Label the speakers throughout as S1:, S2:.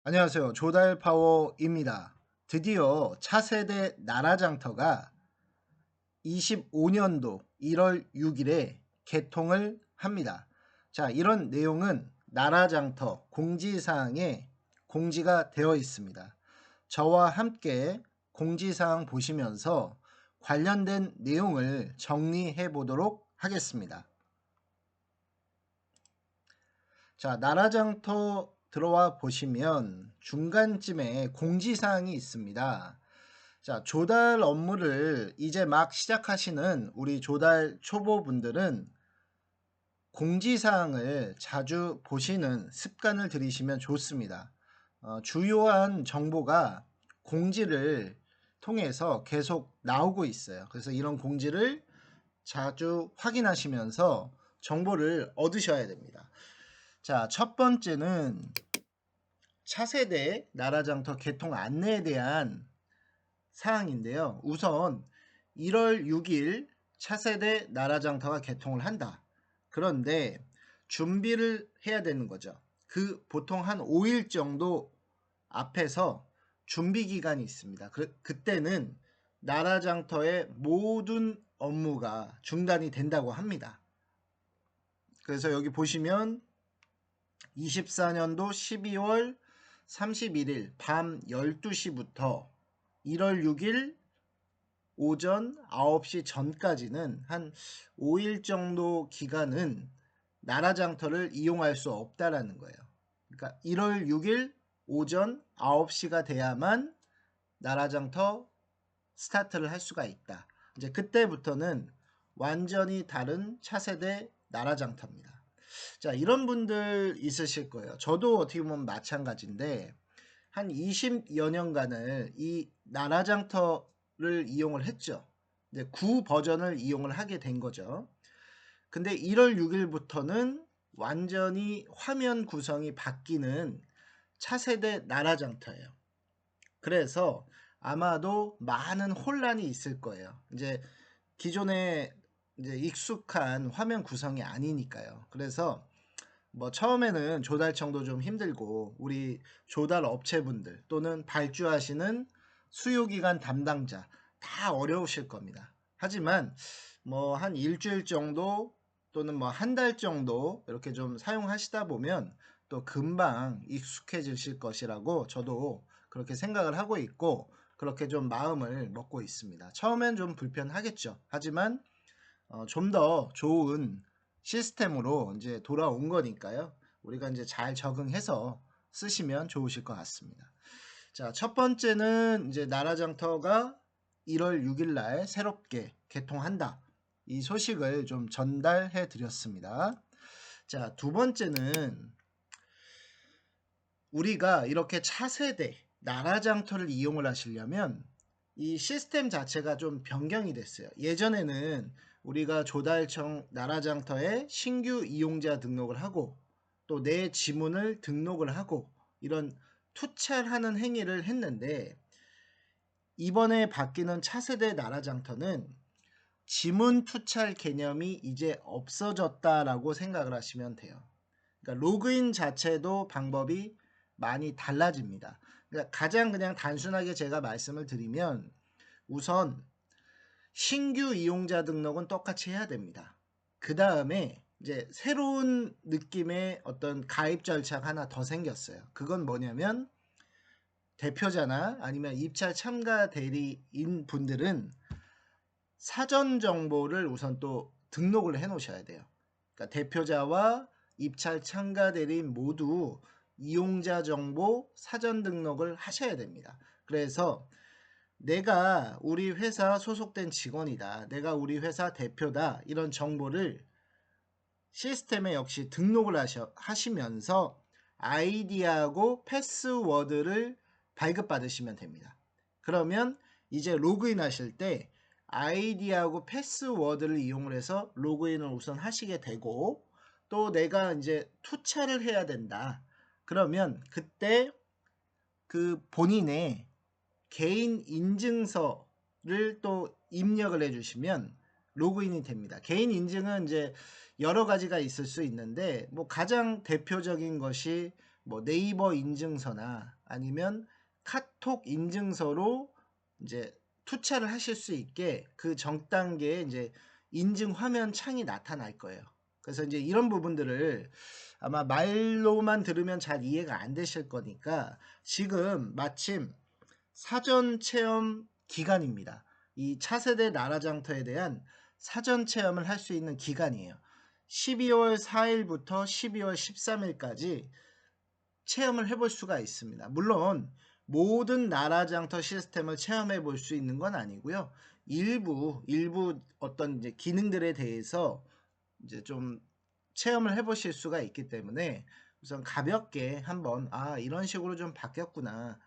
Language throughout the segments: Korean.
S1: 안녕하세요. 조달파워입니다. 드디어 차세대 나라장터가 25년도 1월 6일에 개통을 합니다. 자, 이런 내용은 나라장터 공지사항에 공지가 되어 있습니다. 저와 함께 공지사항 보시면서 관련된 내용을 정리해 보도록 하겠습니다. 자, 나라장터 들어와 보시면 중간쯤에 공지사항이 있습니다. 자, 조달 업무를 이제 막 시작하시는 우리 조달 초보분들은 공지사항을 자주 보시는 습관을 들이시면 좋습니다. 주요한 정보가 공지를 통해서 계속 나오고 있어요. 그래서 이런 공지를 자주 확인하시면서 정보를 얻으셔야 됩니다. 자, 첫 번째는 차세대 나라장터 개통 안내에 대한 사항인데요. 우선 1월 6일 차세대 나라장터가 개통을 한다. 그런데 준비를 해야 되는 거죠. 그 보통 한 5일 정도 앞에서 준비 기간이 있습니다. 그때는 나라장터의 모든 업무가 중단이 된다고 합니다. 그래서 여기 보시면 24년도 12월 31일 밤 12시부터 1월 6일 오전 9시 전까지는 한 5일 정도 기간은 나라장터를 이용할 수 없다라는 거예요. 그러니까 1월 6일 오전 9시가 돼야만 나라장터 스타트를 할 수가 있다. 이제 그때부터는 완전히 다른 차세대 나라장터입니다. 자, 이런 분들 있으실 거예요. 저도 어떻게 보면 마찬가지인데 한 20여 년간을 이 나라장터를 이용을 했죠. 이제 구 버전을 이용을 하게 된 거죠. 근데 1월 6일부터는 완전히 화면 구성이 바뀌는 차세대 나라장터예요. 그래서 아마도 많은 혼란이 있을 거예요. 이제 기존에 이제 익숙한 화면 구성이 아니니까요. 그래서 뭐 처음에는 조달청도 좀 힘들고 우리 조달 업체분들 또는 발주하시는 수요기관 담당자 다 어려우실 겁니다. 하지만 뭐 한 일주일 정도 또는 뭐 한 달 정도 이렇게 좀 사용하시다 보면 또 금방 익숙해지실 것이라고 저도 그렇게 생각을 하고 있고 그렇게 좀 마음을 먹고 있습니다. 처음엔 좀 불편하겠죠. 하지만 좀 더 좋은 시스템으로 이제 돌아온 거니까요. 우리가 이제 잘 적응해서 쓰시면 좋으실 것 같습니다. 자, 첫 번째는 이제 나라장터가 1월 6일 날 새롭게 개통한다. 이 소식을 좀 전달해 드렸습니다. 자, 두 번째는 우리가 이렇게 차세대 나라장터를 이용을 하시려면 이 시스템 자체가 좀 변경이 됐어요. 예전에는 우리가 조달청 나라장터에 신규 이용자 등록을 하고 또 내 지문을 등록을 하고 이런 투찰하는 행위를 했는데 이번에 바뀌는 차세대 나라장터는 지문 투찰 개념이 이제 없어졌다라고 생각을 하시면 돼요. 그러니까 로그인 자체도 방법이 많이 달라집니다. 그러니까 가장 그냥 단순하게 제가 말씀을 드리면 우선 신규 이용자 등록은 똑같이 해야 됩니다. 그 다음에 이제 새로운 느낌의 어떤 가입 절차가 하나 더 생겼어요. 그건 뭐냐면 대표자나 아니면 입찰 참가 대리인 분들은 사전 정보를 우선 또 등록을 해 놓으셔야 돼요. 그러니까 대표자와 입찰 참가 대리인 모두 이용자 정보 사전 등록을 하셔야 됩니다. 그래서 내가 우리 회사 소속된 직원이다. 내가 우리 회사 대표다. 이런 정보를 시스템에 역시 등록을 하시면서 아이디하고 패스워드를 발급받으시면 됩니다. 그러면 이제 로그인 하실 때 아이디하고 패스워드를 이용을 해서 로그인을 우선 하시게 되고 또 내가 이제 투차를 해야 된다. 그러면 그때 그 본인의 개인 인증서를 또 입력을 해주시면 로그인이 됩니다. 개인 인증은 이제 여러 가지가 있을 수 있는데 뭐 가장 대표적인 것이 뭐 네이버 인증서나 아니면 카톡 인증서로 이제 투차를 하실 수 있게 그 전 단계에 이제 인증 화면 창이 나타날 거예요. 그래서 이제 이런 부분들을 아마 말로만 들으면 잘 이해가 안 되실 거니까 지금 마침 사전 체험 기간입니다. 이 차세대 나라장터에 대한 사전 체험을 할 수 있는 기간이에요. 12월 4일부터 12월 13일까지 체험을 해볼 수가 있습니다. 물론 모든 나라장터 시스템을 체험해 볼 수 있는 건 아니고요. 일부 어떤 이제 기능들에 대해서 이제 좀 체험을 해보실 수가 있기 때문에 우선 가볍게 한번 이런 식으로 좀 바뀌었구나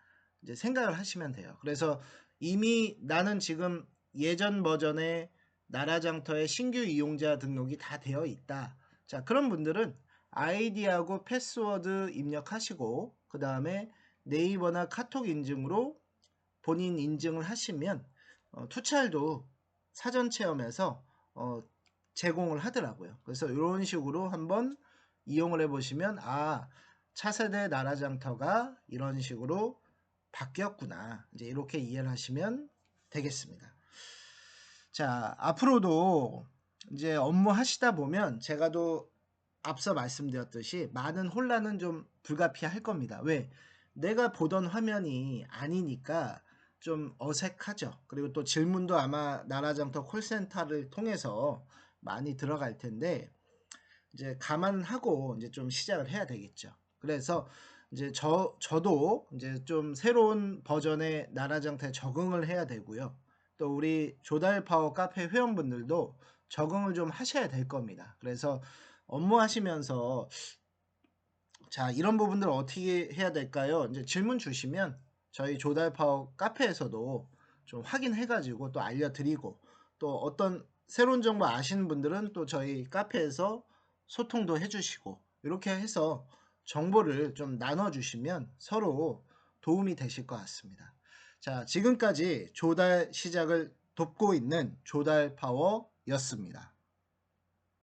S1: 이제 생각을 하시면 돼요. 그래서 이미 나는 지금 예전 버전의 나라장터의 신규 이용자 등록이 다 되어 있다. 자, 그런 분들은 아이디하고 패스워드 입력하시고 그 다음에 네이버나 카톡 인증으로 본인 인증을 하시면 투찰도 사전 체험에서 제공을 하더라고요. 그래서 이런 식으로 한번 이용을 해보시면 차세대 나라장터가 이런 식으로 바뀌었구나. 이제 이렇게 이해를 하시면 되겠습니다. 자, 앞으로도 이제 업무 하시다 보면 제가 또 앞서 말씀드렸듯이 많은 혼란은 좀 불가피할 겁니다. 왜? 내가 보던 화면이 아니니까 좀 어색하죠. 그리고 또 질문도 아마 나라장터 콜센터를 통해서 많이 들어갈 텐데 이제 감안하고 이제 좀 시작을 해야 되겠죠. 그래서 이제 저도 이제 좀 새로운 버전의 나라장터에 적응을 해야 되고요. 또 우리 조달파워 카페 회원분들도 적응을 좀 하셔야 될 겁니다. 그래서 업무하시면서 자, 이런 부분들 어떻게 해야 될까요? 이제 질문 주시면 저희 조달파워 카페에서도 좀 확인해가지고 또 알려드리고 또 어떤 새로운 정보 아시는 분들은 또 저희 카페에서 소통도 해주시고 이렇게 해서 정보를 좀 나눠주시면 서로 도움이 되실 것 같습니다. 자, 지금까지 조달 시작을 돕고 있는 조달파워였습니다.